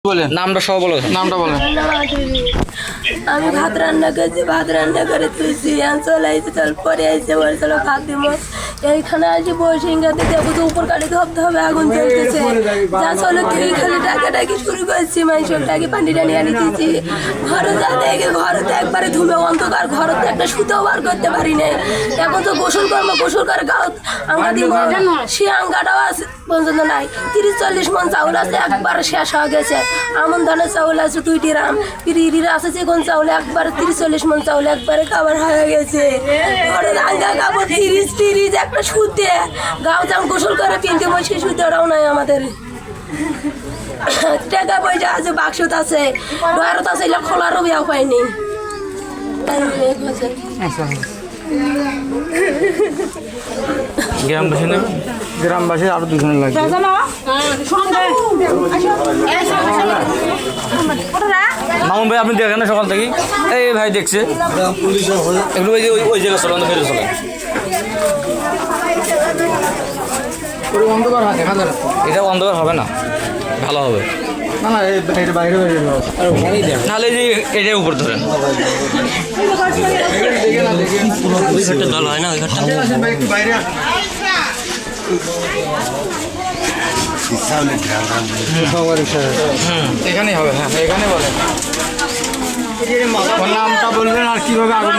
বলেন নামটা সহ বলো। নামটা বলেন। আমি ভাত রান্না করছি, ভাত রান্না করে তুলছি, চলে আইসি, চল পরে আইসে বলে চলো ভাত দিব। এইখানে আসি বসে ইঙ্গাতে দেখো তো উপর কাটে ধরতে হবে, আগুন জ্বলতেছে। যা চলো তুই খালি ডাকি শুরু করছি, মাইসটাকে পানি টানি আনি দিয়েছি। ঘরে যা দেখে ঘরে তো একবারে ধুমে অন্ধকার, ঘরে তো একটা সুতোও বার করতে পারি না। এখন তো গোসল করবো, গোসল করে গাও আঙ্গা দিব, সে আঙ্গাটাও আছে পর্যন্ত নাই। 30-40 মন চাউল আছে, একবার শেষ হয়ে গেছে। আমন ধানের চাউল আছে 2 গ্রাম, পিড়ির আছে চিকন চাউল একবারে 30-40 মন চাউল একবারে খাবার হয়ে গেছে। ঘরে আঙ্গা খাবো ফ্রিজ একটা সুতে গাও যান গোসল করে কিনতে বসে সুতেটাও নাই আমাদের। টাকা পয়সা আছে, বাক্সত আছে, ডয়ারত আছে, এগুলো খোলারও বিয়াও পাইনি। গ্রামবাসী না, গ্রামবাসী আরো 2 জন লাগবে। মামুন ভাই আপনি দেখেন না সকাল থেকে? এই ভাই দেখছে একটু ওই জায়গায় চলেন, ফেরে চলেন। অন্ধকার হয় দেখা যায়। এটা অন্ধকার হবে না, ভালো হবে। না না এটা বাইরে হয়ে যাবে। নাহলে যে এটার উপর ধরেন দেখে না দেখে ওই ঘরটা জল হয় না, ওই ঘরটা বাইরে এখানেই হবে। হ্যাঁ এখানে বলেন নামটা বলবেন আর কিভাবে আগুন